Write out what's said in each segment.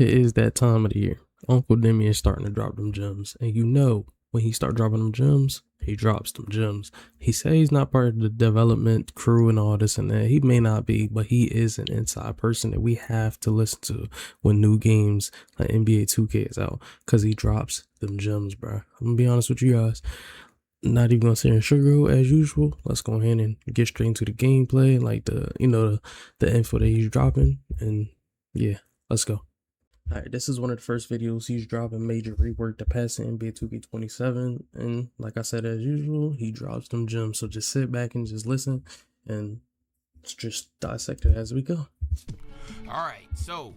It is that time of the year. Uncle Demi is starting to drop them gems. And you know, when he start dropping them gems, he drops them gems. He says he's not part of the development crew and all this and that. He may not be, but he is an inside person that we have to listen to when new games like NBA 2K is out. Because he drops them gems, bro. I'm going to be honest with you guys. Not even gonna sit and sugarcoat as usual. Let's go ahead and get straight into the gameplay, like the info that he's dropping, and yeah, let's go. Alright, this is one of the first videos he's dropping. Major rework to pass in NBA 2K27, and like I said, as usual, he drops them gems. So just sit back and just listen, and let's just dissect it as we go. All right, so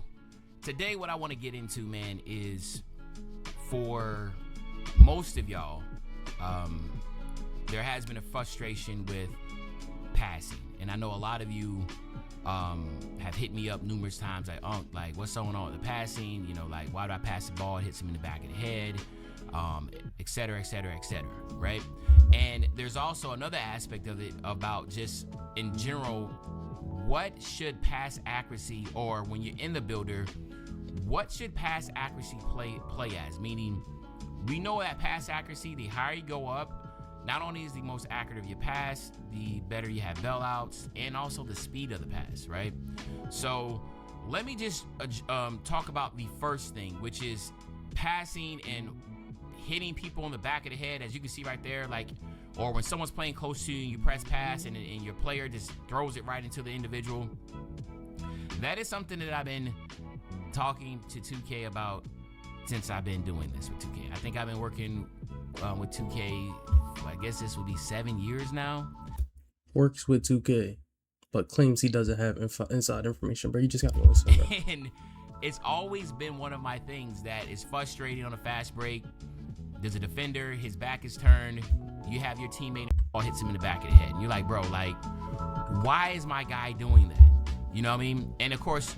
today what I want to get into, man, is for most of y'all. There has been a frustration with passing, and I know a lot of you have hit me up numerous times like what's going on with the passing, like why do I pass the ball, it hits him in the back of the head, etc, right? And there's also another aspect of it about just in general, what should pass accuracy, or when you're in the builder, what should pass accuracy play as? Meaning, we know that pass accuracy, the higher you go up, not only is the most accurate of your pass, the better you have bailouts, and also the speed of the pass, right? So let me just talk about the first thing, which is passing and hitting people in the back of the head, as you can see right there, like, or when someone's playing close to you, you press pass and your player just throws it right into the individual. That is something that I've been talking to 2K about since I've been doing this with 2K. I think I've been working with 2K, I guess this will be 7 years now. Works with 2K, but claims he doesn't have inside information, bro. You just got to listen, bro. And it's always been one of my things that is frustrating on a fast break. There's a defender, his back is turned, you have your teammate, ball hits him in the back of the head, and you're like, bro, like, why is my guy doing that? You know what I mean? And of course,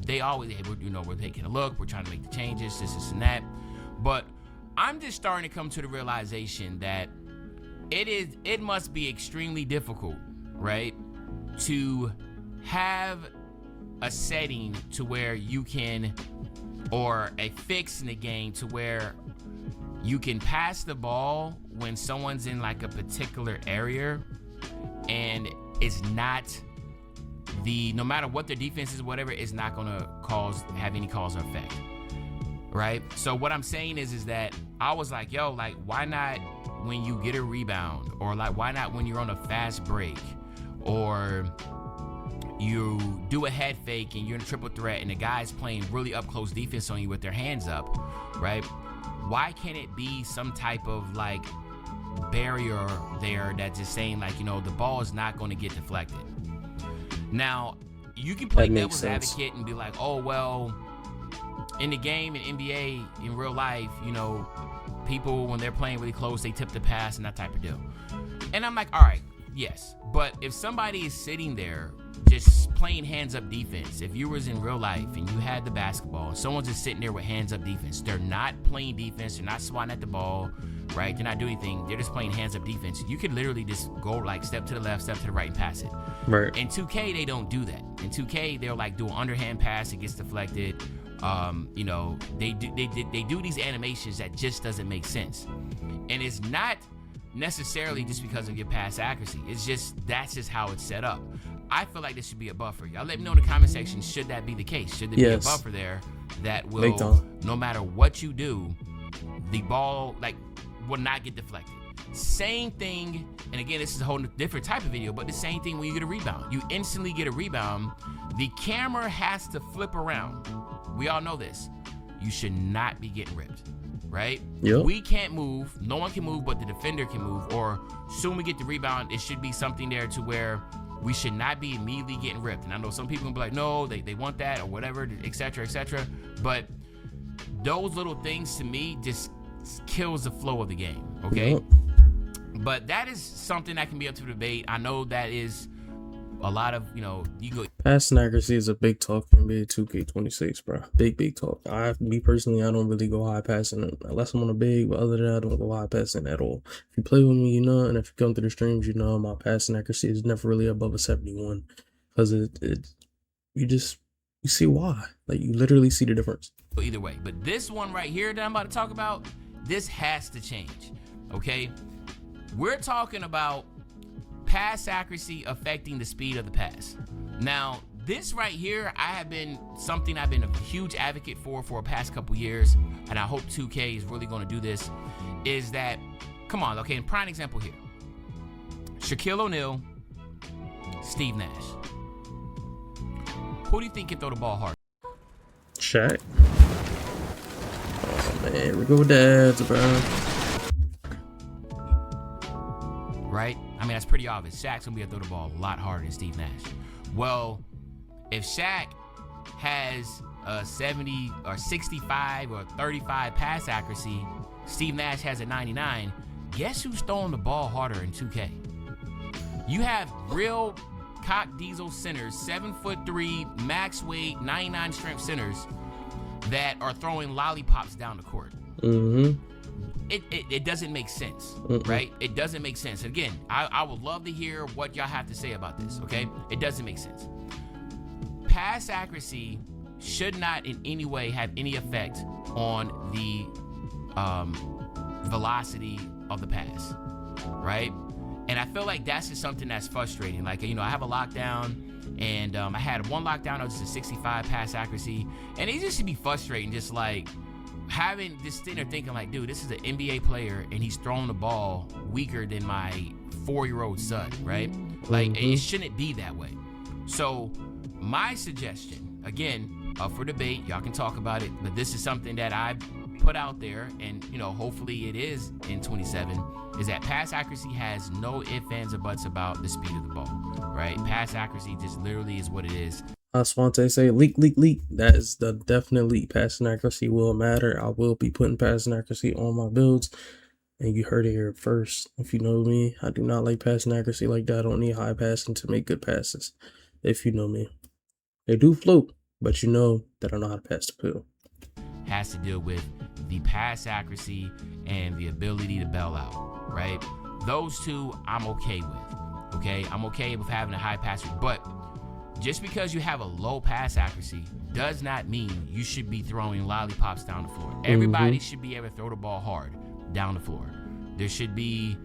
they always, we're taking a look, we're trying to make the changes, this and that. But I'm just starting to come to the realization that it must be extremely difficult, right, to have a setting to where you can, or a fix in the game to where you can pass the ball when someone's in like a particular area, and it's not no matter what their defense is, whatever, it's not gonna have any cause or effect, right? So what I'm saying is that I was like, yo, like, why not when you get a rebound, or like, why not when you're on a fast break, or you do a head fake and you're in a triple threat and the guy's playing really up close defense on you with their hands up, right? Why can't it be some type of like barrier there that's just saying like, the ball is not going to get deflected? Now, you can play devil's advocate and be like, oh, well, in the game, in NBA, in real life, people, when they're playing really close, they tip the pass and that type of deal. And I'm like, all right, yes. But if somebody is sitting there just playing hands-up defense, if you was in real life and you had the basketball and someone's just sitting there with hands-up defense, they're not playing defense, they're not swatting at the ball, right? They're not doing anything. They're just playing hands-up defense. You could literally just go like step to the left, step to the right, and pass it. Right. In 2K, they don't do that. In 2K, they'll like do an underhand pass, it gets deflected. They do these animations that just doesn't make sense. And it's not necessarily just because of your pass accuracy. It's just, that's just how it's set up. I feel like there should be a buffer. Y'all let me know in the comment section, should that be the case? Should there be a buffer there that will, no matter what you do, the ball will not get deflected? Same thing, and again, this is a whole different type of video, but the same thing when you get a rebound. You instantly get a rebound, the camera has to flip around. We all know this. You should not be getting ripped, right? Yep. We can't move. No one can move, but the defender can move. Or soon we get the rebound, it should be something there to where we should not be immediately getting ripped. And I know some people will be like, no, they want that or whatever, etc., etc. But those little things to me just kills the flow of the game, okay? Yep. But that is something that can be up to debate. I know that is a lot of, you go. Passing accuracy is a big talk in NBA 2K26, bro. Big talk. Me personally, I don't really go high passing unless I'm on a big, but other than that, I don't go high passing at all. If you play with me, and if you come to the streams, my passing accuracy is never really above a 71, because you just You see why? Like, you literally see the difference. Either way, but this one right here that I'm about to talk about, this has to change. Okay, we're talking about pass accuracy affecting the speed of the pass. Now, this right here, I've been a huge advocate for a past couple years, and I hope 2K is really going to do this, is that, come on, okay, prime example here. Shaquille O'Neal, Steve Nash. Who do you think can throw the ball hard? Shaq. Oh man, we go with dads, bro. Right? I mean, that's pretty obvious. Shaq's gonna be able to throw the ball a lot harder than Steve Nash. Well, if Shaq has a 70 or 65 or 35 pass accuracy, Steve Nash has a 99, guess who's throwing the ball harder in 2K? You have real cock diesel centers, 7'3", max weight, 99 strength centers that are throwing lollipops down the court. It doesn't make sense, right? It doesn't make sense. Again, I would love to hear what y'all have to say about this, okay? It doesn't make sense. Pass accuracy should not in any way have any effect on the velocity of the pass, right? And I feel like that's just something that's frustrating. Like, you know, I have a lockdown, and I had one lockdown that was just a 65 pass accuracy, and it just should be frustrating, just like having this thing or thinking like, dude, this is an NBA player, and he's throwing the ball weaker than my 4-year-old son, right? Like, it shouldn't be that way. So my suggestion, again, up for debate, y'all can talk about it, but this is something that I put out there, and you know, hopefully it is in 27, is that pass accuracy has no ifs, ands, or buts about the speed of the ball, right? Pass accuracy just literally is what it is. Swante say leak. That is the definite leak. Passing accuracy will matter. I will be putting passing accuracy on my builds, and you heard it here first. If you know me, I do not like passing accuracy like that. I don't need high passing to make good passes. If you know me, they do float, but you know that I know how to pass the pill. Has to deal with the pass accuracy and the ability to bail out, right? Those two I'm okay with, okay? I'm okay with having a high pass rate, but just because you have a low pass accuracy does not mean you should be throwing lollipops down the floor. Everybody should be able to throw the ball hard down the floor. There should be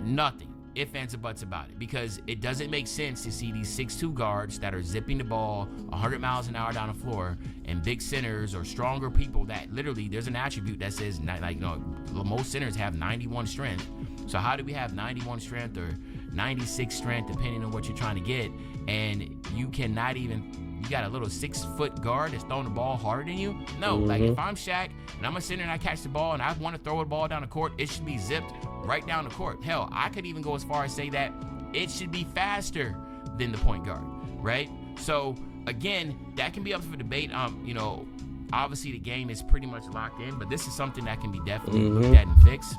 nothing ifs, ands, or buts about it, because it doesn't make sense to see these 6'2" guards that are zipping the ball 100 miles an hour down the floor, and big centers or stronger people that literally, there's an attribute that says, like, you know, most centers have 91 strength. So how do we have 91 strength or 96 strength, depending on what you're trying to get, and you cannot even, you got a little 6-foot guard that's throwing the ball harder than you? No, like, if I'm Shaq and I'm a center and I catch the ball and I want to throw the ball down the court, it should be zipped right down the court. Hell, I could even go as far as say that it should be faster than the point guard, right? So again, that can be up for debate. You know, obviously the game is pretty much locked in, but this is something that can be definitely looked at and fixed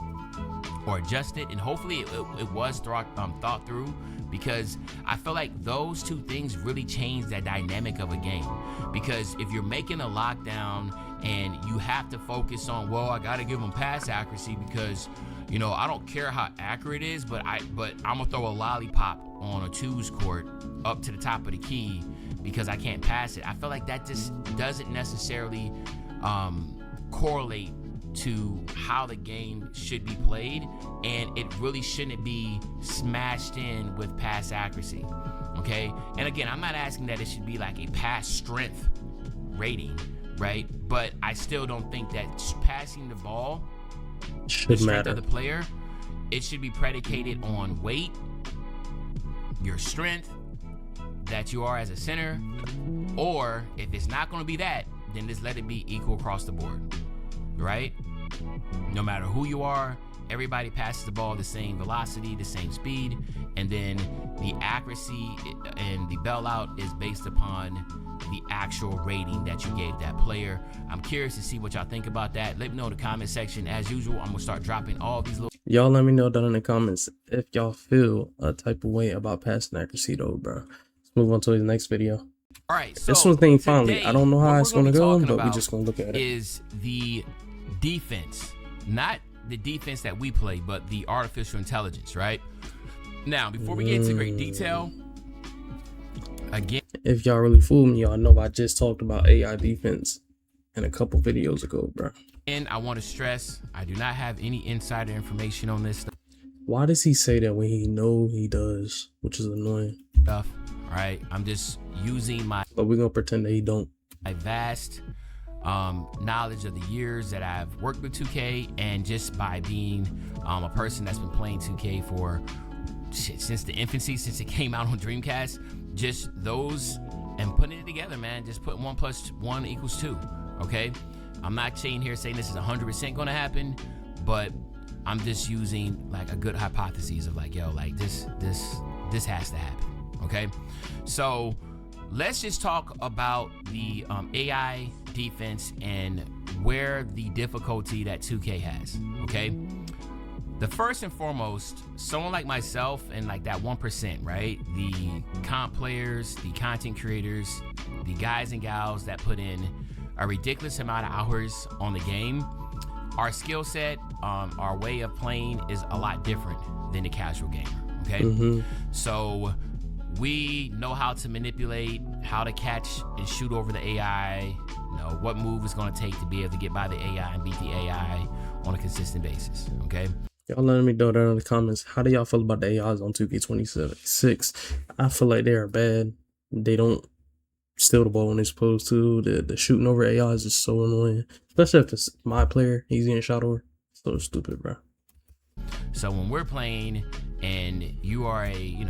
or adjusted, and hopefully it was thought through, because I feel like those two things really change the dynamic of a game. Because if you're making a lockdown and you have to focus on, well, I got to give them pass accuracy because, you know, I don't care how accurate it is, but I'm gonna throw a lollipop on a twos court up to the top of the key because I can't pass it. I feel like that just doesn't necessarily correlate to how the game should be played, and it really shouldn't be smashed in with pass accuracy, okay? And again, I'm not asking that it should be like a pass strength rating, right? But I still don't think that passing the ball should matter. Of the player, it should be predicated on weight, your strength that you are as a center, or if it's not going to be that, then just let it be equal across the board, right? No matter who you are, everybody passes the ball the same velocity, the same speed, and then the accuracy and the bailout is based upon the actual rating that you gave that player. I'm curious to see what y'all think about that. Let me know in the comment section. As usual, I'm gonna start dropping all these little. Y'all let me know down in the comments if y'all feel a type of way about passing accuracy though, bro. Let's move on to the next video. All right, so this one's thing finally. I don't know how it's gonna go, but we're just gonna look at it. Is the defense, not the defense that we play, but the artificial intelligence, right? Now, before we get into great detail, again, If y'all really fool me, y'all know I just talked about AI defense in a couple videos ago, bro. and I want to stress, I do not have any insider information on this Why does he say that when he know he does, which is annoying? stuff, right? I'm just using my But we're gonna pretend that he don't. vast knowledge of the years that I've worked with 2K, and just by being a person that's been playing 2K for since the infancy, since it came out on Dreamcast, just those and putting it together, man. Just putting 1 + 1 = 2. Okay, I'm not saying this is 100% going to happen, but I'm just using like a good hypothesis of like, yo, like this has to happen. Okay, so let's just talk about the AI defense and where the difficulty that 2K has. Okay, the first and foremost, someone like myself and like that 1%, right? The comp players, the content creators, the guys and gals that put in a ridiculous amount of hours on the game, our skill set, our way of playing is a lot different than the casual gamer. Okay, so we know how to manipulate, how to catch and shoot over the AI, you know, what move is going to take to be able to get by the AI and beat the AI on a consistent basis. Okay, Y'all letting me know that in the comments. How do y'all feel about the AIs on 2K26? I feel like they are bad. They don't steal the ball when they're supposed to. The shooting over AIs is so annoying. Especially if it's my player, he's getting shot over. So stupid, bro. so when we're playing and you are a,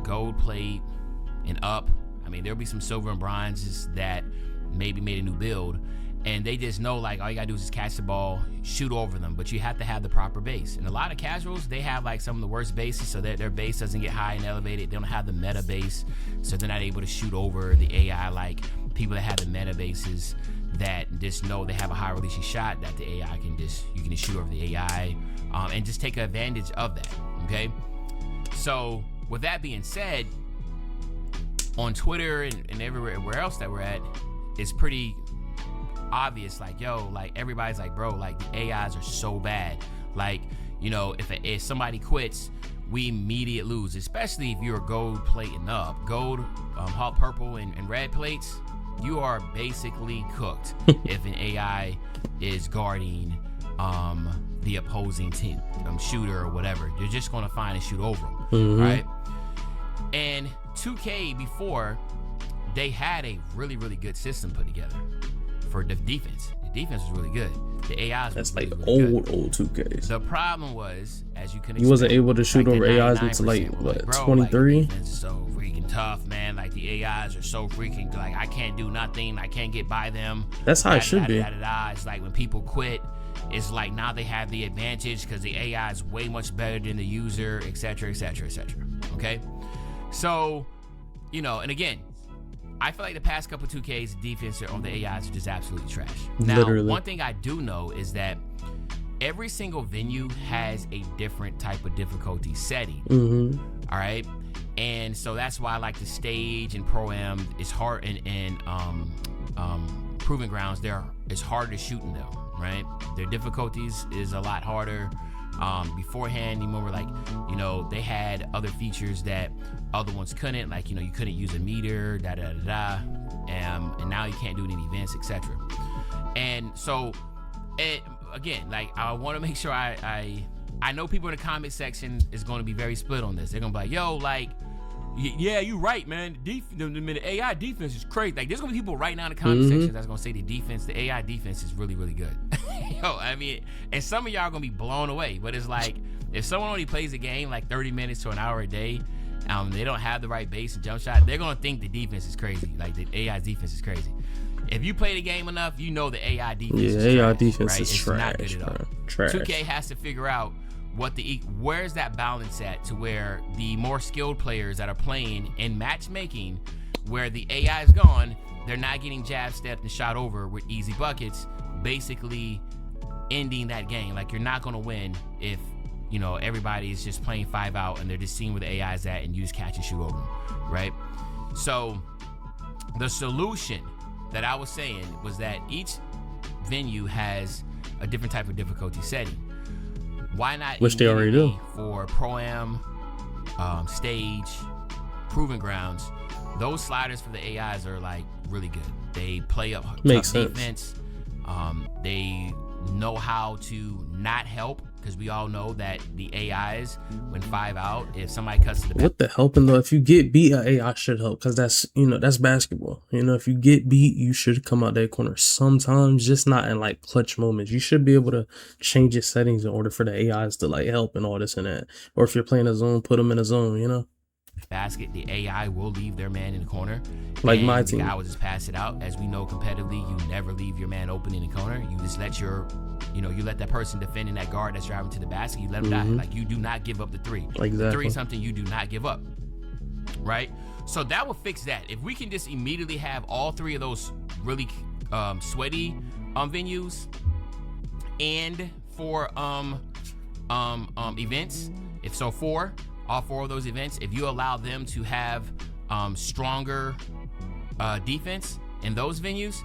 gold plate and up, I mean, there'll be some silver and bronzes that maybe made a new build, and they just know like all you gotta do is just catch the ball, shoot over them, but you have to have the proper base. And a lot of casuals, they have like some of the worst bases, so that their base doesn't get high and elevated. They don't have the meta base, so they're not able to shoot over the AI like people that have the meta bases that just know they have a high release shot that the AI you can just shoot over the AI and just take advantage of that. Okay, so with that being said, on Twitter and everywhere else that we're at, it's pretty obvious, like, yo, like everybody's like, bro, like the AIs are so bad. Like, if somebody quits, we immediate lose, especially if you're gold plate and up. Gold, hot purple and red plates, you are basically cooked if an AI is guarding the opposing team, shooter or whatever. You're just gonna find and shoot over them, right? And 2K before, they had a really, really good system put together for the defense. The defense was really good. The AIs That's was like really, really old 2Ks. The problem was, as you can expect, You wasn't able to shoot like over the AIs until 99% like were what, bro, 23? Like, it's so freaking tough, man. Like the AIs are so freaking like I can't do nothing. I can't get by them. That's how it should be. It's like when people quit, it's like now they have the advantage because the AI is way much better than the user, etc., etc., etc. Okay, so and again, I feel like the past couple 2Ks, the defense on the AIs are just absolutely trash. Now, Literally. one thing I do know is that every single venue has a different type of difficulty setting. All right, and so that's why like the stage and pro-am is hard, and proving grounds it's harder to shoot in them, right? Their difficulties is a lot harder. Beforehand, you remember, like, they had other features that other ones couldn't, like, you couldn't use a meter, and now you can't do it in events, etc. And so, again, like, I want to make sure I know people in the comment section is going to be very split on this. They're going to be like, yo, like, yeah, you right, man. The AI defense is crazy. Like, there's gonna be people right now in the comment section that's gonna say the AI defense is really, really good. I mean, and some of y'all are gonna be blown away. But it's like, if someone only plays a game like 30 minutes to an hour a day, they don't have the right base and jump shot, they're gonna think the defense is crazy. Like the AI defense is crazy. If you play the game enough, the AI defense is trash. AI defense is trash. Not good at all. Trash. 2K has to figure out where's that balance at, to where the more skilled players that are playing in matchmaking, where the AI is gone, they're not getting jab stepped and shot over with easy buckets, basically ending that game. Like, you're not going to win if everybody is just playing 5 out and they're just seeing where the AI is at and you just catch and shoot over them, right? So the solution that I was saying was that each venue has a different type of difficulty setting. Why not? Which they already do. For pro-am, stage, proving grounds, those sliders for the AIs are like really good. They play up Makes tough sense. defense. They know how to not help, because we all know that the AIs, when 5 out, if somebody cuts to the back, What the helping though? If you get beat, an AI should help, because that's, you know, that's basketball. You know, if you get beat, you should come out that corner sometimes, just not in like clutch moments. You should be able to change your settings in order for the AIs to like help and all this and that. Or if you're playing a zone, put them in a zone, you know? basket, the AI will leave their man in the corner. Like and my the team. guy will just pass it out. As we know competitively, you never leave your man open in the corner. You just let your, you know, you let that person defending that guard that's driving to the basket, you let them die. Like, you do not give up the three. Exactly. The three is something you do not give up, right? So that will fix that. If we can just immediately have all three of those really sweaty venues, and for events, if so, all four of those events, if you allow them to have stronger defense in those venues,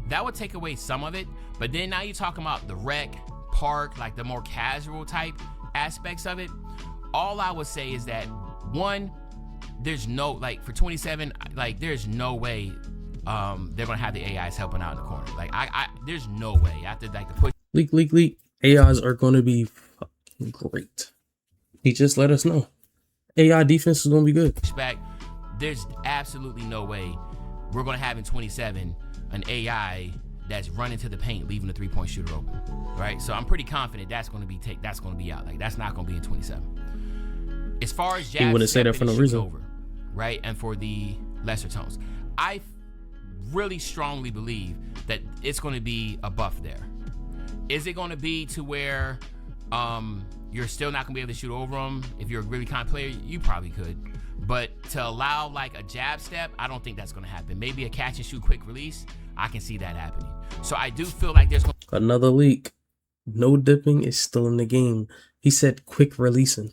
that would take away some of it. But then now you're talking about the rec, park, like the more casual type aspects of it. All I would say is that, one, there's no, like, for 27, like, there's no way they're gonna have the AIs helping out in the corner. Like, there's no way after like the push. Leak. AIs are going to be fucking great. He just let us know. AI defense is going to be good. Back, there's absolutely no way we're going to have in 27 an AI that's running to the paint, leaving the three-point shooter open, right? So I'm pretty confident that's going to be out. Like, that's not going to be in 27. As far as He wouldn't say that for no reason. over, right? And for the lesser tones, I really strongly believe that it's going to be a buff there. Is it going to be to where you're still not going to be able to shoot over them? If you're a really kind of player, you probably could. But to allow like a jab step, I don't think that's going to happen. Maybe a catch and shoot quick release, I can see that happening. So I do feel like there's another leak. No dipping is still in the game. He said quick releasing.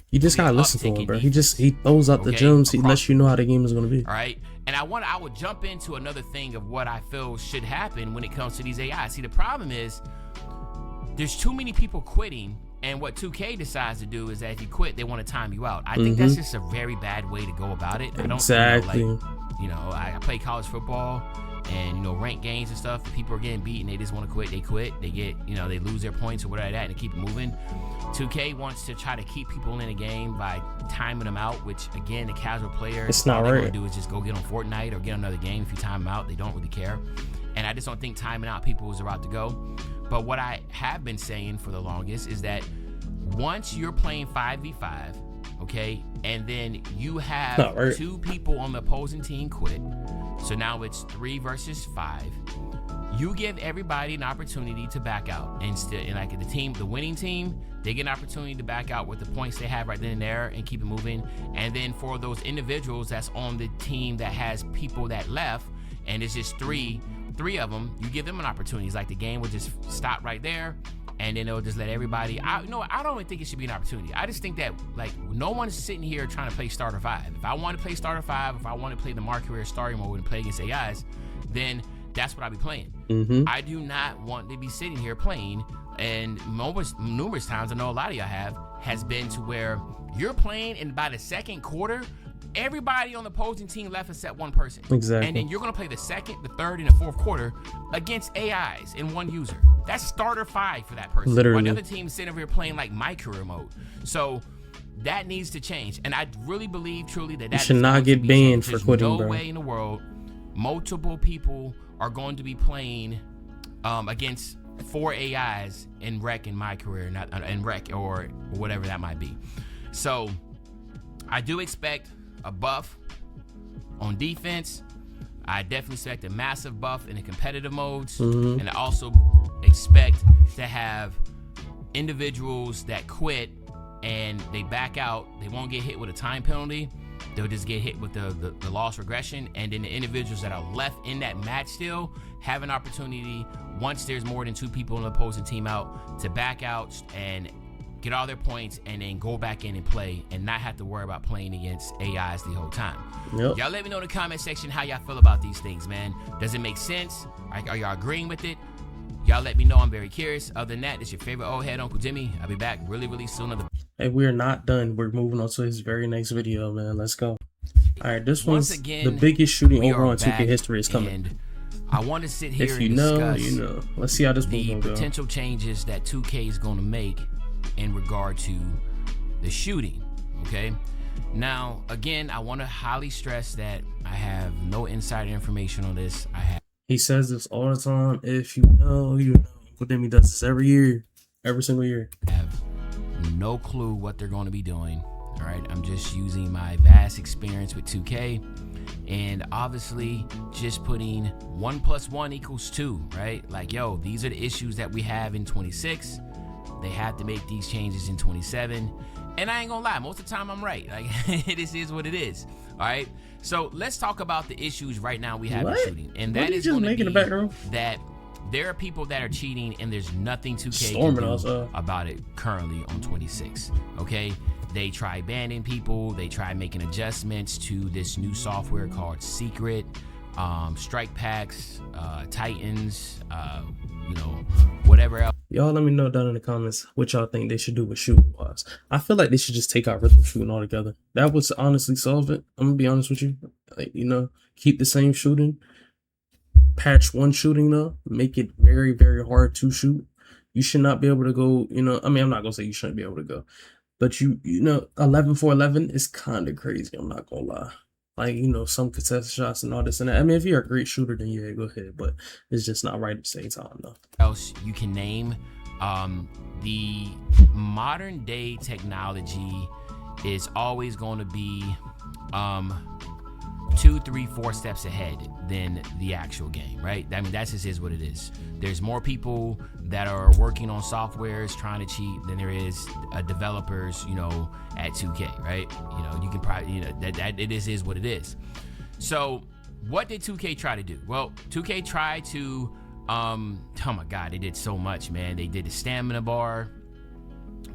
You just gotta listen to him, bro. He throws out the gems. He lets you know how the game is gonna be. All right. And I would jump into another thing of what I feel should happen when it comes to these AI. See, the problem is there's too many people quitting, and what 2K decides to do is that if you quit, they want to time you out. I think that's just a very bad way to go about it. I don't, I play college football and, ranked games and stuff. People are getting beat and they just want to quit. They quit. They get, they lose their points or whatever like that and they keep it moving. 2K wants to try to keep people in a game by timing them out, which, again, the casual player, it's not all right. They're going to do is just go get on Fortnite or get another game. If you time them out, they don't really care. And I just don't think timing out people is the route to go. But what I have been saying for the longest is that once you're playing 5v5, okay, and then you have two people on the opposing team quit, so now it's 3 versus 5, you give everybody an opportunity to back out. And like the winning team, they get an opportunity to back out with the points they have right then and there and keep it moving. And then for those individuals that's on the team that has people that left, and it's just three of them, you give them an opportunity. It's like the game would just stop right there, and then they'll just let everybody. I don't even think it should be an opportunity. I just think that, like, no one's sitting here trying to play starter 5. If I want to play starter 5, if I want to play the Mark Career starting mode and play against AIs, then that's what I'll be playing. I do not want to be sitting here playing, and numerous times, I know a lot of y'all has been to where you're playing, and by the second quarter, everybody on the opposing team left except one person. Exactly. And then you're going to play the second, the third, and the fourth quarter against AIs and one user. That's starter 5 for that person. Literally. While the other team is sitting over here playing like my career mode. So that needs to change. And I really believe truly that you should not get banned for quitting, no bro. way in the world multiple people are going to be playing against 4 AIs in rec in my career, not in rec or whatever that might be. So I do expect a buff on defense. I definitely expect a massive buff in the competitive modes, and I also expect to have individuals that quit and they back out. They won't get hit with a time penalty. They'll just get hit with the loss regression, and then the individuals that are left in that match still have an opportunity, once there's more than 2 people on the opposing team out, to back out and get all their points and then go back in and play and not have to worry about playing against AIs the whole time. Yep. Y'all let me know in the comment section how y'all feel about these things, man. Does it make sense? Are y'all agreeing with it? Y'all let me know. I'm very curious. Other than that, it's your favorite old head, Uncle Demi. I'll be back really, really soon. Hey, we're not done. We're moving on to his very next video, man. Let's go. All right, this Once one's again, the biggest shooting we overall are in 2K back, history is coming. and I want to sit here If and you know, discuss you know. Let's see how this one's the gonna go. potential changes that 2K is going to make in regard to the shooting. Okay. Now, again, I want to highly stress that I have no insider information on this. He says this all the time. If you know, you know. Uncle Demi does this every year, every single year. I have no clue what they're going to be doing. All right. I'm just using my vast experience with 2K. And obviously, just putting 1 + 1 = 2, right? Like, yo, these are the issues that we have in 26. They have to make these changes in 27. And I ain't gonna lie, most of the time I'm right. Like, this is what it is. All right. So let's talk about the issues right now we have in shooting. And that is going to be that there are people that are cheating, and there's nothing 2K can do about it currently on 26. Okay. They try banning people. They try making adjustments to this new software called Secret, Strike Packs, Titans, whatever else. Y'all let me know down in the comments what y'all think they should do with shooting wise. I feel like they should just take out rhythm shooting altogether. That would honestly solve it. I'm gonna be honest with you. Like, keep the same shooting. Patch one shooting though. Make it very, very hard to shoot. You should not be able to go, I'm not gonna say you shouldn't be able to go. But 11 for 11 is kind of crazy. I'm not gonna lie. Like, some contested shots and all this and that. I mean, if you're a great shooter, then yeah, go ahead. But it's just not right at the same time, though. Else you can name, the modern day technology is always going to be 2, 3, 4 steps ahead than the actual game, right? I mean, that just is what it is. There's more people that are working on softwares trying to cheat than there is developers, at 2K, right? You can probably, that it is what it is. So what did 2K try to do? Well, 2K tried to, oh my God, they did so much, man. They did the stamina bar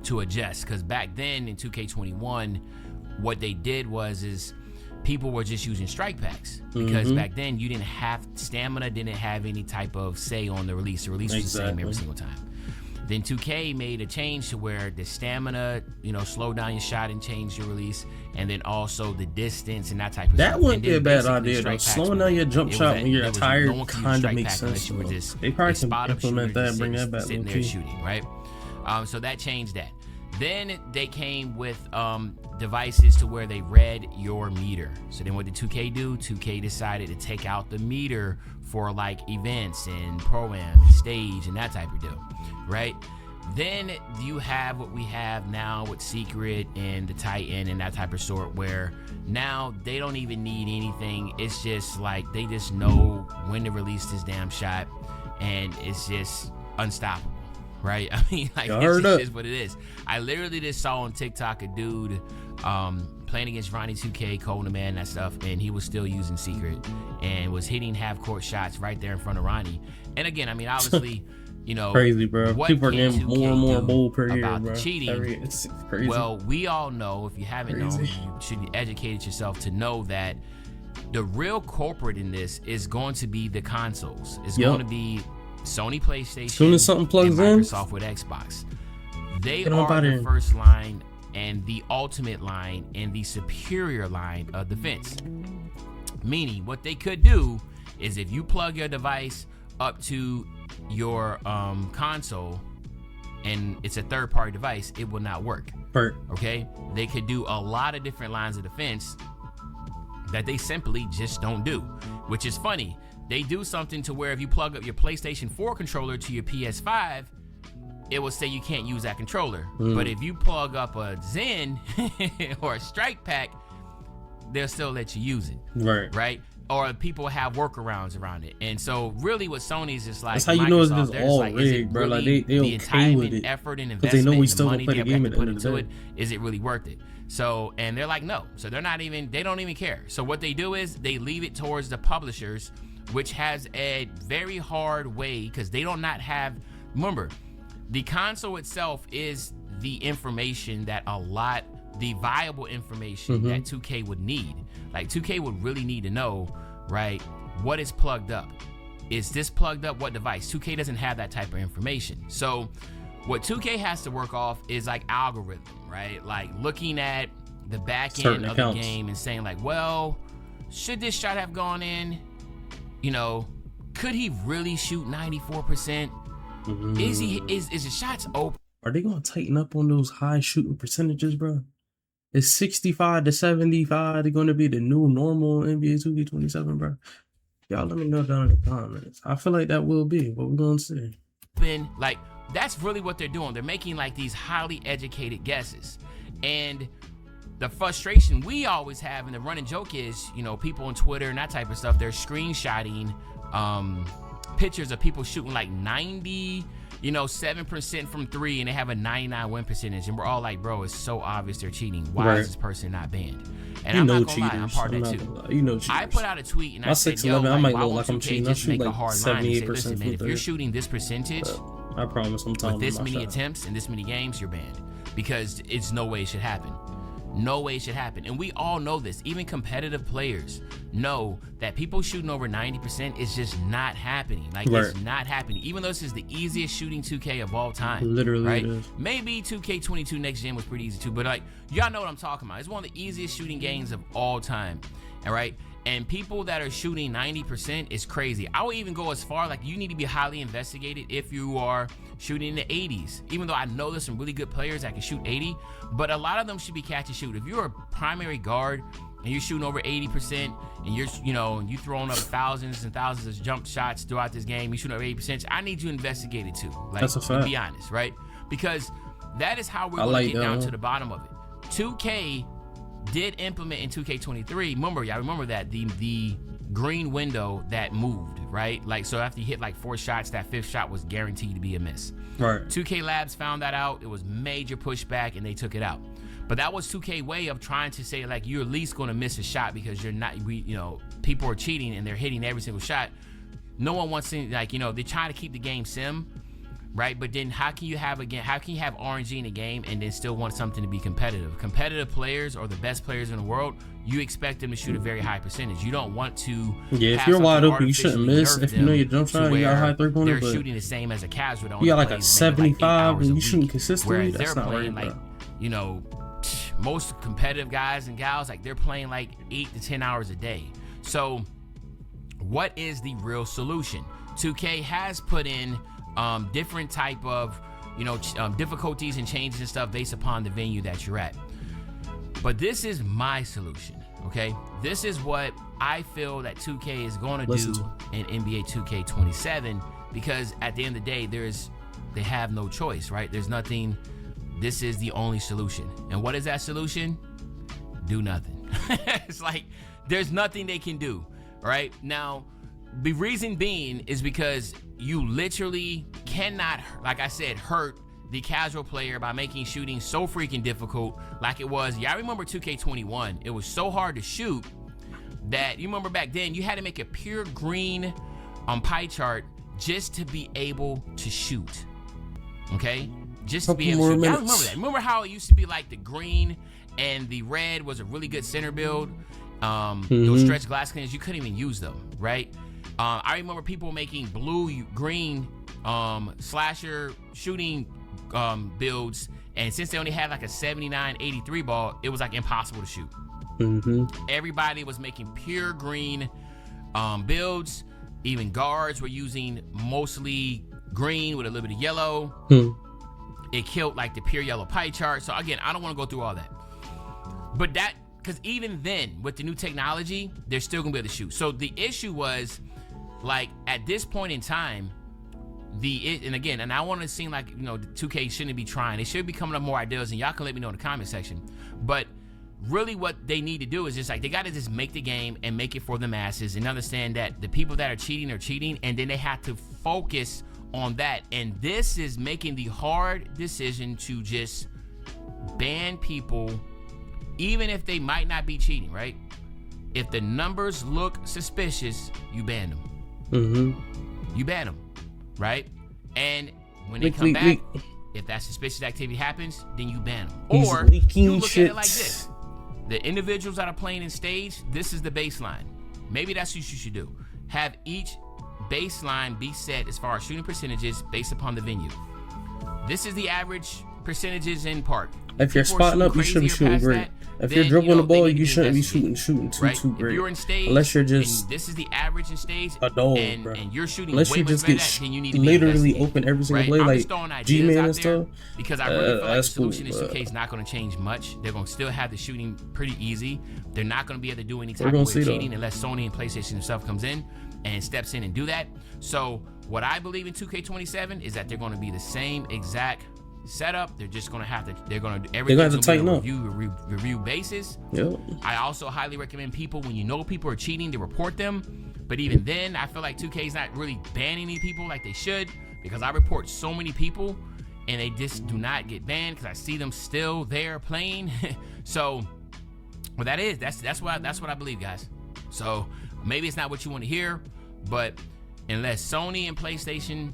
to adjust, because back then in 2K21, what they did is people were just using strike packs, because back then you didn't have stamina, didn't have any type of say on the release. The release was the same every single time. Then 2K made a change to where the stamina, slow down your shot and change your release, and then also the distance and that type of stuff. That wouldn't be a bad idea though. Slowing down your jump shot when you're tired kind of makes sense. They probably can implement that and bring that back. Sitting there shooting, right? So that changed that. Then they came with devices to where they read your meter. So then what did 2K do? 2K decided to take out the meter for like events and pro-am and stage and that type of deal, right? Then you have what we have now with Secret and the Titan and that type of sort, where now they don't even need anything. It's just like they just know when to release this damn shot, and it's just unstoppable. Right? I mean, like, this is what it is. I literally just saw on TikTok a dude playing against Ronnie 2K, Cole the Man, that stuff, and he was still using Secret and was hitting half-court shots right there in front of Ronnie. And again, I mean, obviously, crazy, bro. People are getting more and more bold per year, bro. Cheating. It's crazy. Well, we all know, if you haven't known, you should be educated yourself to know that the real culprit in this is going to be the consoles. It's going to be Sony PlayStation, as soon as something plugs and Microsoft with Xbox. They are the first line and the ultimate line and the superior line of defense. Meaning, what they could do is, if you plug your device up to your console and it's a third-party device, it will not work. Okay? They could do a lot of different lines of defense that they simply just don't do, which is funny. They do something to where if you plug up your PlayStation 4 controller to your PS5, it will say you can't use that controller. But if you plug up a Zen or a Strike Pack, they'll still let you use it. Right? Or people have workarounds around it. And so really what Sony's is like, that's how you know it's just all rigged, bro. Like, they okay with it. Effort and investment, because they know we still money gonna play the game at the end of the day. Is it really worth it? So, and they're like, no. So they don't even care. So what they do is they leave it towards the publishers, which has a very hard way, because they don't not have, remember, the console itself is the information that the viable information that 2K would need. Like, 2K would really need to know, right, what is plugged up. Is this plugged up? What device? 2K doesn't have that type of information. So what 2K has to work off is like algorithm, right? Like looking at the back certain end of accounts. the game and saying like, well, should this shot have gone in? You know, could he really shoot 94%? Is the shots open? Are they gonna tighten up on those high shooting percentages, bro? Is 65 to 75 going to be the new normal NBA 2K27, bro? Y'all let me know down in the comments. I feel like that will be, but we're gonna see. Like, that's really what they're doing. They're making like these highly educated guesses. And the frustration we always have, and the running joke is, you know, people on Twitter and that type of stuff, they're screenshotting pictures of people shooting like 7% from three, and they have a 99 win percentage, and we're all like, bro, it's so obvious they're cheating. Why is this person not banned? And I'm not gonna lie, I'm part of that too. You know, cheaters. I put out a tweet and I said, 6'11", I might why look won't like I'm 2K cheating. I just shoot make like a hard line and say, 78% listen, man, if from you're three. shooting this percentage I promise I'm telling with this my many shot. attempts and this many games, you're banned, because it's no way it should happen. No way it should happen. And we all know this. Even competitive players know that people shooting over 90% is just not happening. Like, it's not happening. Even though this is the easiest shooting 2K of all time. Literally, right? it is. Maybe 2K22 Next Gen was pretty easy too, but like, y'all know what I'm talking about. It's one of the easiest shooting games of all time. All right? And people that are shooting 90% is crazy. I would even go as far, like, you need to be highly investigated if you are shooting in the 80s. Even though I know there's some really good players that can shoot 80, but a lot of them should be catch and shoot. If you're a primary guard and you're shooting over 80% and you're, you know, and you throwing up thousands and thousands of jump shots throughout this game, you shooting over 80%, I need you investigated too. Like, that's a fact. To be honest, right? Because that is how we're going to get down to the bottom of it. 2K did implement in 2K23. Remember that the green window that moved, right? Like, so after you hit like 4 shots, that 5th shot was guaranteed to be a miss. Right. 2K Labs found that out. It was major pushback, and they took it out. But that was 2K way of trying to say, like, you're at least going to miss a shot because you're not, people are cheating and they're hitting every single shot. No one wants to, like, they're trying to keep the game sim, right? But then how can you have RNG in a game and then still want something to be competitive? Competitive players or the best players in the world, you expect them to shoot a very high percentage. You don't want to. Yeah, if you're wide open, you shouldn't miss. If you know your jump shot, you got a high 3-pointer. They're shooting the same as a casual. You got like a 75 and you shooting consistently. Whereas That's they're not playing right, like, most competitive guys and gals, like, they're playing like 8 to 10 hours a day. So what is the real solution? 2K has put in different type of difficulties and changes and stuff based upon the venue that you're at. But this is my solution, okay? This is what I feel that 2K is going to do in NBA 2K27, because at the end of the day, they have no choice, right? There's nothing. This is the only solution. And what is that solution? Do nothing. It's like there's nothing they can do, right? Now, the reason being is because you literally cannot, like I said, hurt the casual player by making shooting so freaking difficult like it was. Yeah, I remember 2K21. It was so hard to shoot that, you remember back then, you had to make a pure green pie chart just to be able to shoot. Okay? Just to be able to shoot. I remember that. Remember how it used to be like the green and the red was a really good center build? Those stretch glass cleaners, you couldn't even use them, right? I remember people making blue-green slasher shooting builds, and since they only had like a 79-83 ball, it was like impossible to shoot. Everybody was making pure green builds. Even guards were using mostly green with a little bit of yellow. It killed like the pure yellow pie chart. So again, I don't want to go through all that, but because even then with the new technology, they're still gonna be able to shoot. So the issue was, like, at this point in time, and I want to seem like, the 2K shouldn't be trying. They should be coming up more ideas, and y'all can let me know in the comment section. But really what they need to do is just like, they got to just make the game and make it for the masses and understand that the people that are cheating, and then they have to focus on that. And this is making the hard decision to just ban people, even if they might not be cheating, right? If the numbers look suspicious, you ban them. You ban them, right? And when they come back, if that suspicious activity happens, then you ban them. Or you look at it like this: the individuals that are playing in stage, this is the baseline. Maybe that's what you should do. Have each baseline be set as far as shooting percentages based upon the venue. This is the average percentages in park. If you're spotting up, you should be shooting great. If you're then dribbling the they ball, need to you shouldn't be investigate, shooting too right? great. If you're in stage, Unless you're just and this is the average in stage, a dog, and bro. you're shooting Unless way you much just better get than that, then you need to be literally investigating, open every single right? play, I'm like just throwing G-Man ideas out and there stuff. because I really feel like the That's cool, solution in 2K is not going to change much. They're going to still have the shooting pretty easy. They're not going to be able to do any type of way of cheating unless Sony and PlayStation themselves comes in and steps in and do that. So what I believe in 2K27 is that they're going to be the same exact setup. They're just going to have to, everything's going to be on a review basis. Yep. I also highly recommend people, when you know people are cheating, to report them. But even then, I feel like 2K is not really banning any people like they should, because I report so many people and they just do not get banned because I see them still there playing. So what that is, that's what I believe, guys. So maybe it's not what you want to hear, but unless Sony, PlayStation,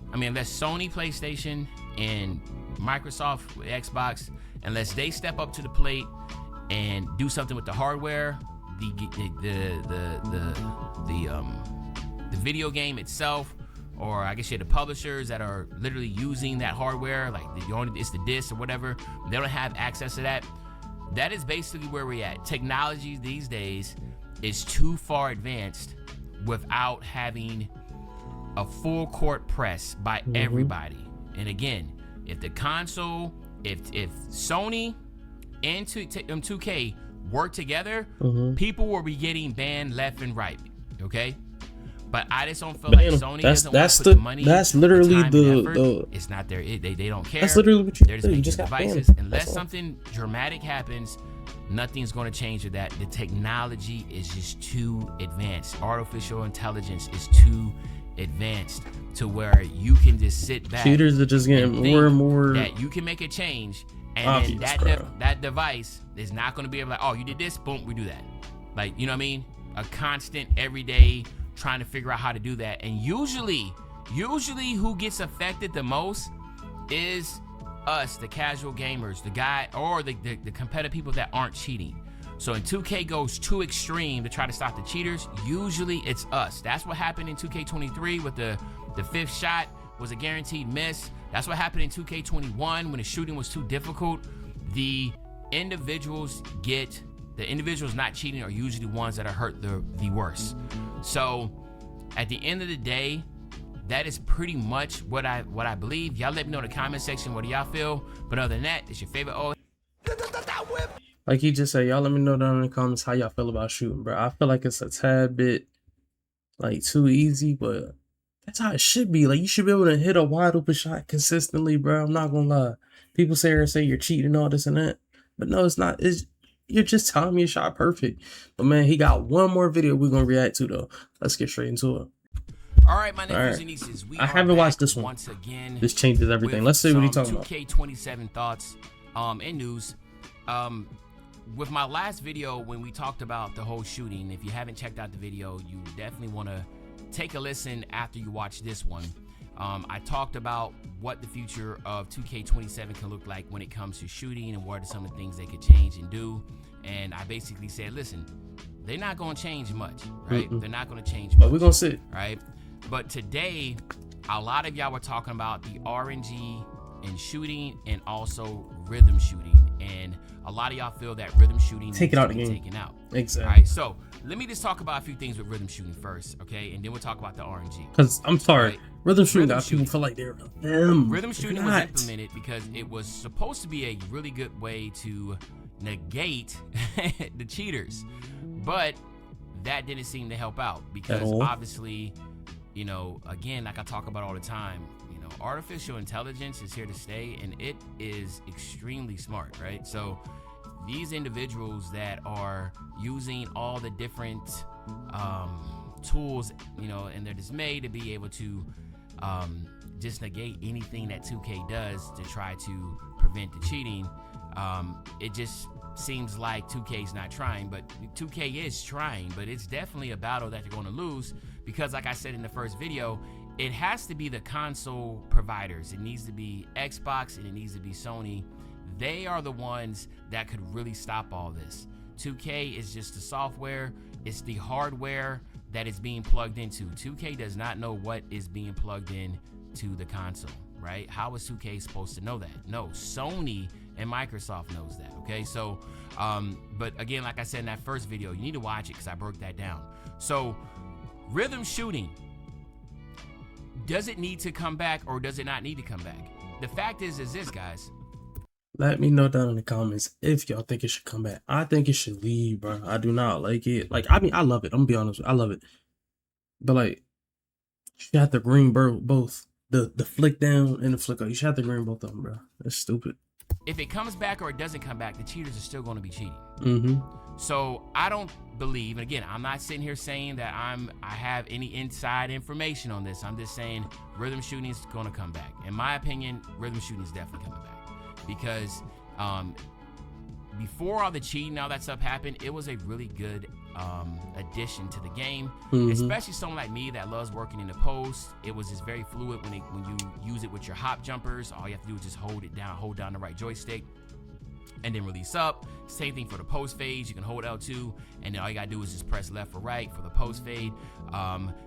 and Microsoft, Xbox, unless they step up to the plate and do something with the hardware, the video game itself, or I guess you have the publishers that are literally using that hardware, like it's the disc or whatever, they don't have access to that. That is basically where we're at. Technology these days is too far advanced without having a full court press by everybody. And again, if the console, if Sony and 2K work together, people will be getting banned left and right. Okay, but I just don't feel like Sony doesn't want to put the money. That's literally the it's not their. They don't care. That's literally what they're just making devices. Unless something dramatic happens, nothing's going to change with that. The technology is just too advanced. Artificial intelligence is too advanced to where you can just sit back. Cheaters are just getting more and more. That you can make a change, and then that device is not going to be able to, oh, you did this, boom, we do that. Like, you know what I mean? A constant, everyday trying to figure out how to do that. And usually who gets affected the most is us, the casual gamers, the guy, or the competitive people that aren't cheating. So when 2K goes too extreme to try to stop the cheaters, usually it's us. That's what happened in 2K23 with the fifth shot was a guaranteed miss. That's what happened in 2K21 when the shooting was too difficult. The individuals not cheating are usually the ones that are hurt the worst. So at the end of the day, that is pretty much what I believe. Y'all let me know in the comment section what do y'all feel. But other than that, it's your favorite old. Like he just said, y'all let me know down in the comments how y'all feel about shooting, bro. I feel like it's a tad bit like too easy, but that's how it should be. Like, you should be able to hit a wide open shot consistently, bro. I'm not gonna lie. People say you're cheating and all this and that, but no, it's not. You're just telling me a shot perfect. But man, he got one more video we're gonna react to though. Let's get straight into it. All right, my nephews and nieces, I haven't watched this one. Once again, this changes everything. Let's see what he's talking about. 2K27 thoughts, and news. With my last video when we talked about the whole shooting, if you haven't checked out the video, you definitely want to take a listen after you watch this one. I talked about what the future of 2K27 can look like when it comes to shooting and what are some of the things they could change and do. And I basically said, listen, they're not going to change much, right? They're not going to change much. But we're going to see. Right? But today, a lot of y'all were talking about the RNG in shooting and also rhythm shooting. And a lot of y'all feel that rhythm shooting needs to be taken out. Exactly. All right, so let me just talk about a few things with rhythm shooting first, okay? And then we'll talk about the RNG. Because I'm sorry, right? Rhythm shooting got people feel like they're them. Rhythm shooting was implemented because it was supposed to be a really good way to negate the cheaters. But that didn't seem to help out because obviously, you know, again, like I talk about all the time, you know, artificial intelligence is here to stay and it is extremely smart, right? So these individuals that are using all the different tools, you know, and they're just made to be able to just negate anything that 2K does to try to prevent the cheating. It just seems like 2K is not trying, but 2K is trying, but it's definitely a battle that they're going to lose because, like I said in the first video, it has to be the console providers. It needs to be Xbox and it needs to be Sony. They are the ones that could really stop all this. 2K is just the software. It's the hardware that is being plugged into. 2K does not know what is being plugged in to the console, right? How is 2K supposed to know that? No, Sony and Microsoft knows that, okay? So, but again, like I said in that first video, you need to watch it because I broke that down. So, rhythm shooting, does it need to come back or does it not need to come back? The fact is this, guys. Let me know down in the comments if y'all think it should come back. I think it should leave, bro. I do not like it. Like, I mean, I love it. I'm gonna be honest. I love it. But like, you should have to green both. The flick down and the flick up. You should have to green both of them, bro. That's stupid. If it comes back or it doesn't come back, the cheaters are still going to be cheating. Mm-hmm. So I don't believe, and again, I'm not sitting here saying that I have any inside information on this. I'm just saying rhythm shooting is going to come back. In my opinion, rhythm shooting is definitely coming back because before all the cheating, all that stuff happened, it was a really good addition to the game, especially someone like me that loves working in the post. It was just very fluid when you use it with your hop jumpers. All you have to do is just hold down the right joystick and then release up. Same thing for the post fade. You can hold L2 and then all you gotta do is just press left or right for the post fade.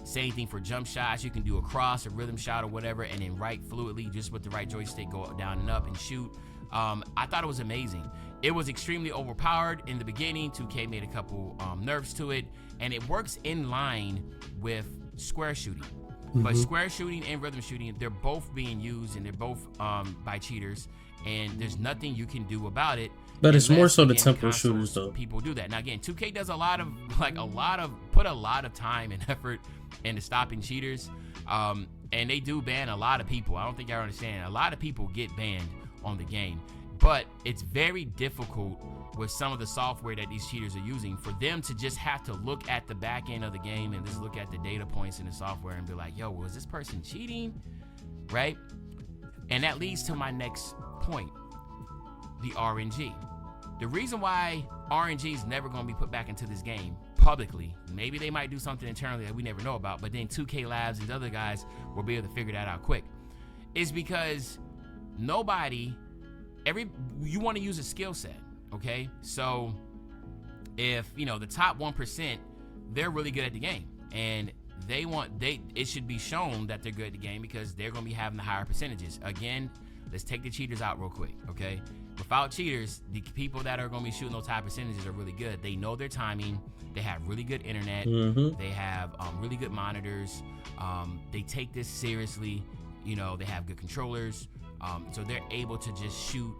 Same thing for jump shots. You can do a cross, a rhythm shot or whatever, and then right fluidly just with the right joystick go down and up and shoot. I thought it was amazing. It was extremely overpowered in the beginning. 2K made a couple nerfs to it, and it works in line with square shooting. But square shooting and rhythm shooting, they're both being used, and they're both by cheaters, and there's nothing you can do about it. But it's more so the tempo shooters, though. People do that. Now, again, 2K does put a lot of time and effort into stopping cheaters, and they do ban a lot of people. I don't think y'all understand. A lot of people get banned on the game. But it's very difficult with some of the software that these cheaters are using for them to just have to look at the back end of the game and just look at the data points in the software and be like, yo, was this person cheating? Right? And that leads to my next point, the RNG. The reason why RNG is never going to be put back into this game publicly, maybe they might do something internally that we never know about, but then 2K Labs and other guys will be able to figure that out quick, is because you want to use a skill set, okay? So if, the top 1%, they're really good at the game, and it should be shown that they're good at the game because they're going to be having the higher percentages. Again, let's take the cheaters out real quick, okay? Without cheaters, the people that are going to be shooting those high percentages are really good. They know their timing. They have really good internet. They have really good monitors. They take this seriously. They have good controllers. So they're able to just shoot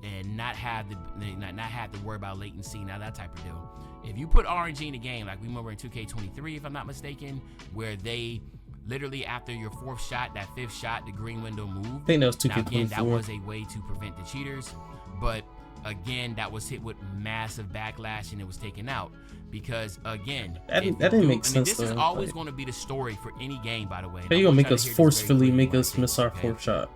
and not have to worry about latency, now that type of deal. If you put RNG in the game, like we remember in 2K23, if I'm not mistaken, where they literally after your fourth shot, that fifth shot, the green window moved. I think that was 2K24. Now again, that was a way to prevent the cheaters, but again, that was hit with massive backlash and it was taken out because again, that didn't make sense. This is always going to be the story for any game, by the way. They're gonna make us forcefully make us miss our fourth shot.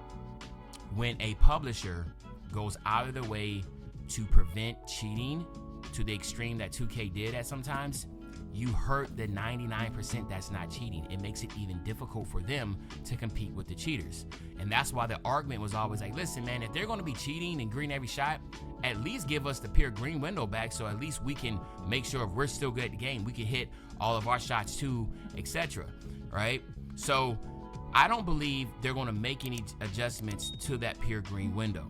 When a publisher goes out of their way to prevent cheating to the extreme that 2K did at sometimes, you hurt the 99% that's not cheating. It makes it even difficult for them to compete with the cheaters. And that's why the argument was always like, listen, man, if they're going to be cheating and green every shot, at least give us the pure green window back so at least we can make sure if we're still good at the game, we can hit all of our shots too, etc. Right? So I don't believe they're going to make any adjustments to that pure green window.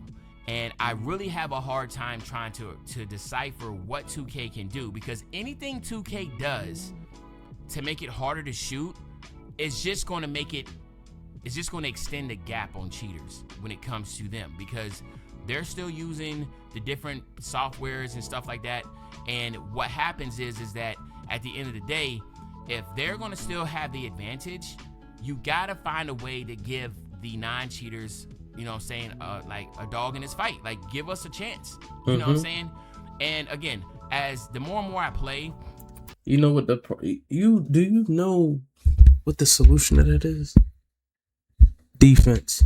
And I really have a hard time trying to decipher what 2K can do, because anything 2K does to make it harder to shoot is just going to extend the gap on cheaters when it comes to them, because they're still using the different softwares and stuff like that. And what happens is that at the end of the day, if they're going to still have the advantage, you got to find a way to give the non-cheaters, like a dog in his fight. Like, give us a chance. You know what I'm saying? And again, as the more and more I play, you know what you know what the solution to that is? Defense.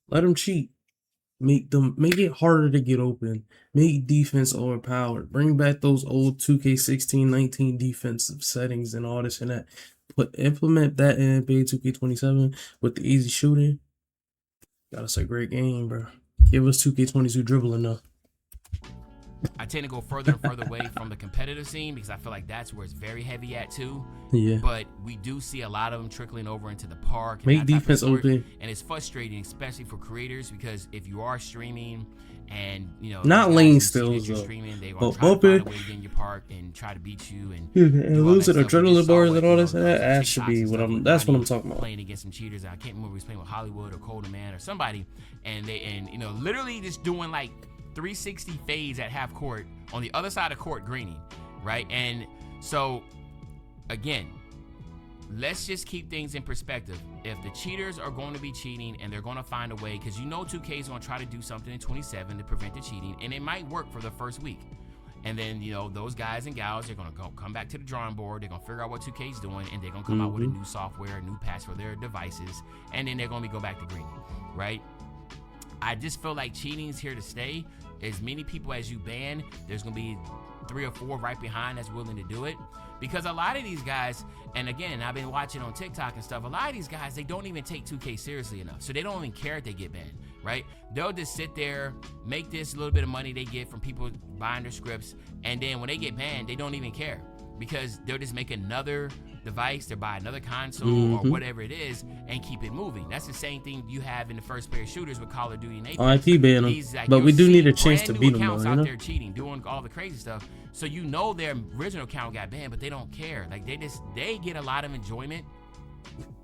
Let them cheat. Make it harder to get open. Make defense overpowered. Bring back those old 2K16, 19 defensive settings and all this and that. Implement that in NBA 2K27 with the easy shooting. Got us a great game, bro. Give us 2K22 dribbling though. I tend to go further and further away from the competitive scene because I feel like that's where it's very heavy at too. Yeah. But we do see a lot of them trickling over into the park and Make that type defense of sport. open. And it's frustrating, especially for creators, because if you are streaming and Not lane steals though. streaming, they're gonna try to find a way to get in your park and try to beat you and losing adrenaline bars and all this. those That should be what I'm. That's what I'm talking about. Playing against some cheaters. I can't remember if he was playing with Hollywood or Colden Man or somebody, and literally just doing like 360 fades at half court on the other side of court greening, right? And so again, let's just keep things in perspective. If the cheaters are going to be cheating and they're going to find a way, because 2K is going to try to do something in 27 to prevent the cheating, and it might work for the first week. And then, those guys and gals are going to come back to the drawing board. They're going to figure out what 2K is doing, and they're going to come out with a new software, a new patch for their devices, and then they're going to go back to greening, right? I just feel like cheating is here to stay. As many people as you ban, there's going to be 3 or 4 right behind that's willing to do it. Because a lot of these guys, and again, I've been watching on TikTok and stuff, a lot of these guys, they don't even take 2K seriously enough. So they don't even care if they get banned, right? They'll just sit there, make this little bit of money they get from people buying their scripts, and then when they get banned, they don't even care. Because they'll just make another device, they'll buy another console or whatever it is, and keep it moving. That's the same thing you have in the first player shooters with Call of Duty and Apex. IP ban them, but we do need a chance to beat them. Accounts out there cheating, doing all the crazy stuff. So their original account got banned, but they don't care. Like they get a lot of enjoyment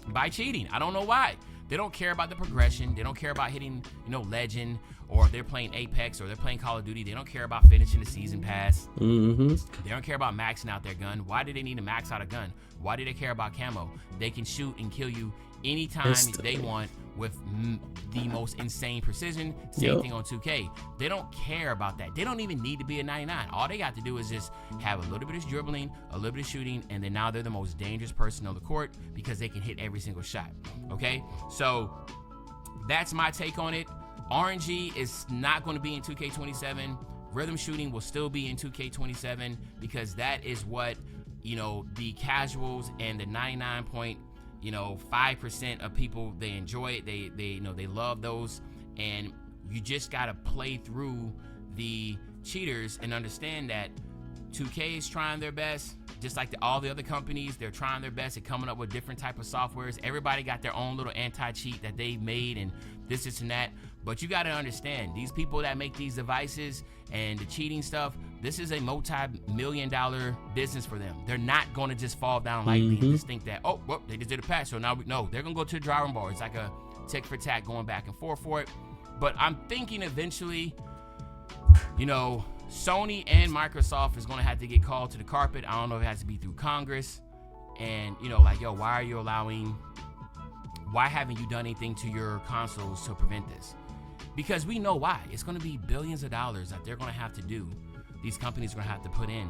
by cheating. I don't know why. They don't care about the progression. They don't care about hitting, legend, or if they're playing Apex or they're playing Call of Duty. They don't care about finishing the season pass. They don't care about maxing out their gun. Why do they need to max out a gun? Why do they care about camo? They can shoot and kill you anytime they want with the most insane precision. Same thing on 2K. They don't care about that. They don't even need to be a 99. All they got to do is just have a little bit of dribbling, a little bit of shooting, and then now they're the most dangerous person on the court because they can hit every single shot. Okay? So that's my take on it. RNG is not going to be in 2K27. Rhythm shooting will still be in 2K27 because that is what, the casuals and the 5% of people, they enjoy it. They love those, and you just got to play through the cheaters and understand that 2K is trying their best, just like all the other companies. They're trying their best at coming up with different type of softwares. Everybody got their own little anti-cheat that they made and this and that. But you got to understand, these people that make these devices and the cheating stuff, this is a multi-million-dollar business for them. They're not going to just fall down lightly and just think that, they just did a patch, so now they're going to go to the drawing board. It's like a tick for tack going back and forth for it. But I'm thinking eventually, Sony and Microsoft is going to have to get called to the carpet. I don't know if it has to be through Congress. And, why haven't you done anything to your consoles to prevent this? Because we know why. It's going to be billions of dollars that they're going to have to do. These companies are going to have to put in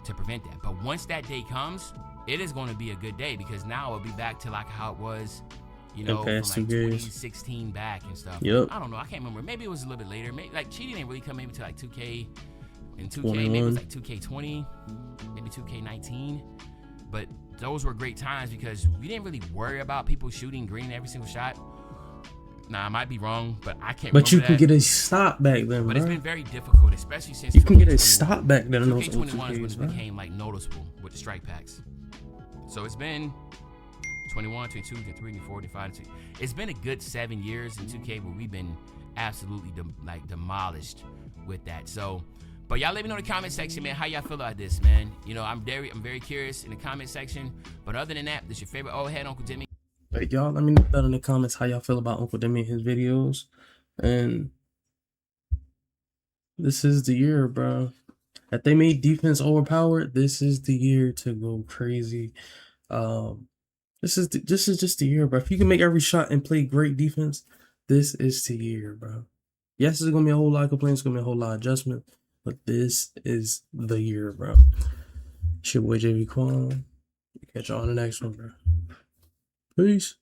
to prevent that. But once that day comes, it is going to be a good day because now it'll be back to like how it was, from like 2016 back and stuff. Yep. I don't know. I can't remember. Maybe it was a little bit later. Maybe, like cheating didn't really come maybe to like 2K. In 2K, maybe it was like 2K20, maybe 2K19. But those were great times because we didn't really worry about people shooting green every single shot. Now, I might be wrong, but I can't remember But you can get a stop back then, But bro. it's been very difficult, especially since you can get a stop back then. 2K21 is when it became like noticeable with the strike packs. So it's been 21, 22, 23, 24, 25, 26. It's been a good 7 years in 2K where we've been absolutely demolished with that. So, but y'all let me know in the comment section, man, how y'all feel about this, man. I'm very curious in the comment section. But other than that, this your favorite old head, Uncle Demi. But y'all let me know down in the comments how y'all feel about Uncle Demi and his videos. And this is the year, bro. If they made defense overpowered, this is the year to go crazy. This is just the year, bro. If you can make every shot and play great defense, this is the year, bro. Yes, there's gonna be a whole lot of complaints, gonna be a whole lot of adjustment, but this is the year, bro. It's your boy JV Quan. Catch y'all on the next one, bro. Peace.